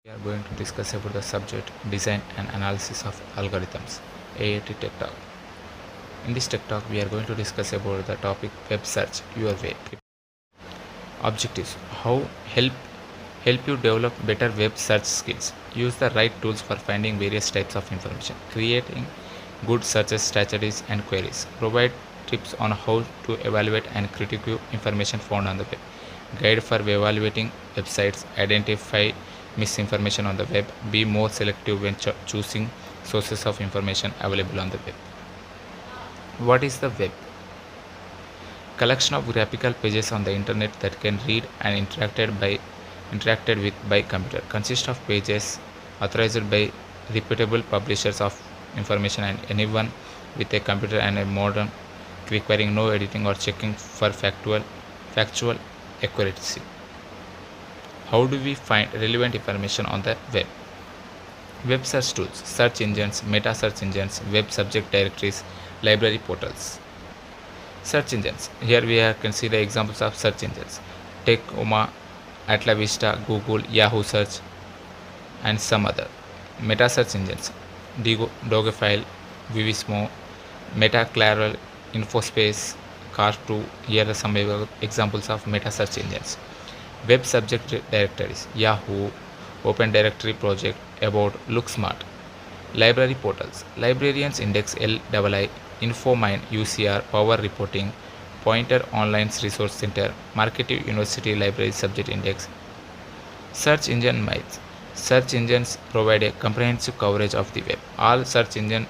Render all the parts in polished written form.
We are going to discuss about the subject design and analysis of algorithms, AAT Tech Talk. In this Tech Talk, we are going to discuss about the topic web search your way. Objectives: how help you develop better web search skills. Use the right tools for finding various types of information. Creating good search strategies and queries. Provide tips on how to evaluate and critique information found on the web. Guide for evaluating websites. Identify misinformation on the web. Be more selective when choosing sources of information available on the web. What is the web? Collection of graphical pages on the internet that can read and interacted with by computer. Consists of pages authorized by reputable publishers of information and anyone with a computer and a modem, requiring no editing or checking for factual accuracy. How do we find relevant information on the web? Web search tools, search engines, meta search engines, web subject directories, library portals. Search engines. Here we can see the examples of search engines: Tecoma, AtlaVista, Google, Yahoo Search, and some other. Meta search engines: Dogfile, Vivismo, Metaclaral, Infospace, Car2. Here are some examples of meta search engines. Web subject directories: Yahoo, Open Directory Project, About, LookSmart. Library portals: Librarians Index, LII, InfoMine, UCR, Power Reporting, Pointer Online Resource Center, Marketing University Library Subject Index. Search engine myths. Search engines provide a comprehensive coverage of the web. All search engines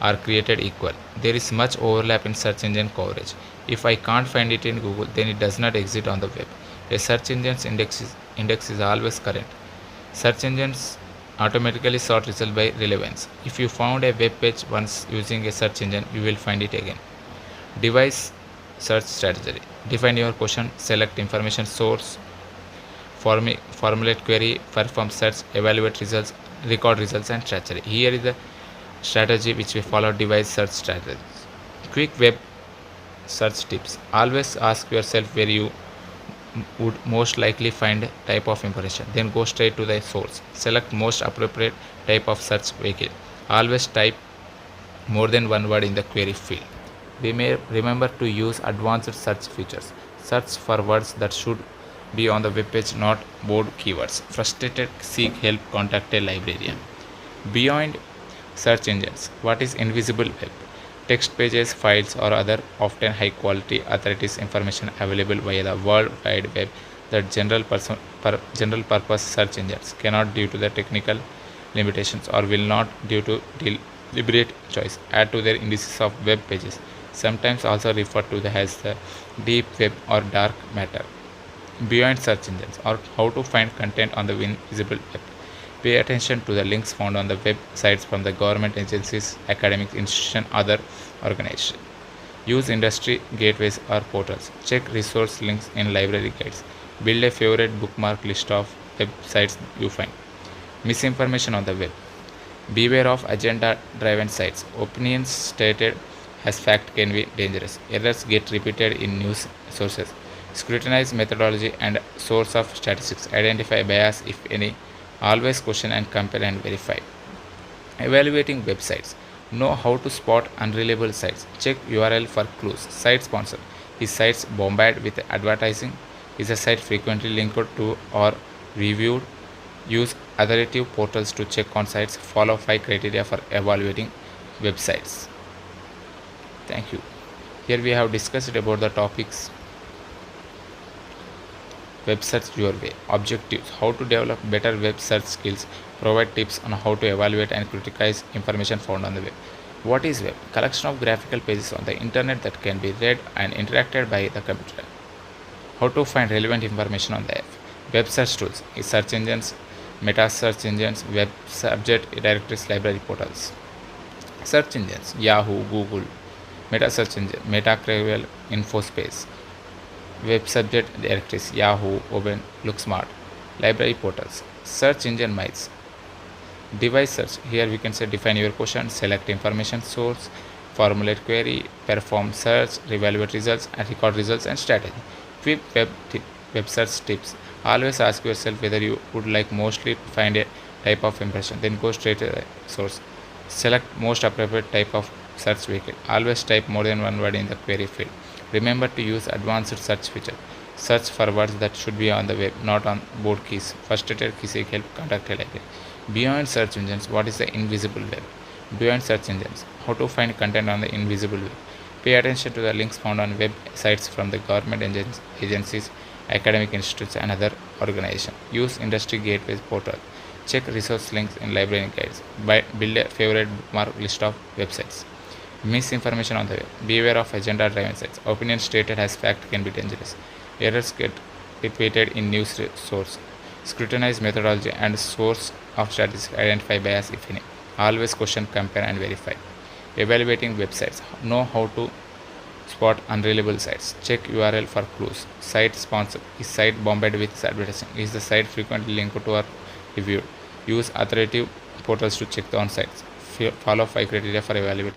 are created equal. There is much overlap in search engine coverage. If I can't find it in Google, then it does not exist on the web. A search engine's index is always current. Search engines automatically sort result by relevance. If you found a web page once using a search engine, you will find it again. Device search strategy. Define your question, select information source, formulate query, perform search, evaluate results, record results, and strategy. Here is the strategy which we follow: device search strategy. Quick web search tips. Always ask yourself where you would most likely find type of information, then go straight to the source. Select most appropriate type of search vehicle. Always type more than one word in the query field. Remember to use advanced search features. Search for words that should be on the web page, not board keywords. Frustrated, seek help, contact a librarian. Beyond search engines, what is invisible web? Text pages, files, or other often high quality authorities information available via the World Wide Web that general purpose search engines cannot due to the technical limitations or will not due to deliberate choice add to their indices of web pages, sometimes also referred to as the deep web or dark matter. Beyond search engines, or how to find content on the invisible web. Pay attention to the links found on the websites from the government agencies, academic institutions, other organizations. Use industry gateways or portals. Check resource links in library guides. Build a favorite bookmark list of websites you find. Misinformation on the web. Beware of agenda-driven sites. Opinions stated as fact can be dangerous. Errors get repeated in news sources. Scrutinize methodology and source of statistics. Identify bias if any. Always question and compare and verify. Evaluating websites. Know how to spot unreliable sites. Check URL for clues. Site sponsor. Is sites bombarded with advertising? Is a site frequently linked to or reviewed? Use authoritative portals to check on sites. Follow 5 criteria for evaluating websites. Thank you. Here we have discussed about the topics web search your way. Objectives: how to develop better web search skills. Provide tips on how to evaluate and criticize information found on the web. What is web? Collection of graphical pages on the internet that can be read and interacted by the computer. How to find relevant information on the web. Web search tools: search engines, meta search engines, web subject directories, library portals. Search engines: Yahoo, Google. Meta search engine: Metaclaral, Infospace. Web subject directories: Yahoo, Open, LookSmart. Library portals. Search engine myths. Device search. Here we can say define your question, select information source, formulate query, perform search, evaluate results, and record results and strategy. Quick web search tips. Always ask yourself whether you would like mostly find a type of impression, then go straight to the source. Select most appropriate type of search vehicle. Always type more than one word in the query field. Remember to use advanced search feature. Search for words that should be on the web, not on board keys. Frustrated keys help contact a library. Beyond search engines, what is the invisible web? Beyond search engines, how to find content on the invisible web. Pay attention to the links found on web sites from the government agencies, academic institutes, and other organizations. Use industry gateways portal. Check resource links in library guides. Build a favorite bookmark list of websites. Misinformation on the web. Beware of agenda-driven sites. Opinions stated as fact can be dangerous. Errors get repeated in news source. Scrutinize methodology and source of statistics. Identify bias if any. Always question, compare, and verify. Evaluating websites. Know how to spot unreliable sites. Check URL for clues. Site sponsor. Is site bombarded with advertising? Is the site frequently linked to or reviewed? Use authoritative portals to check on sites. Follow 5 criteria for evaluating.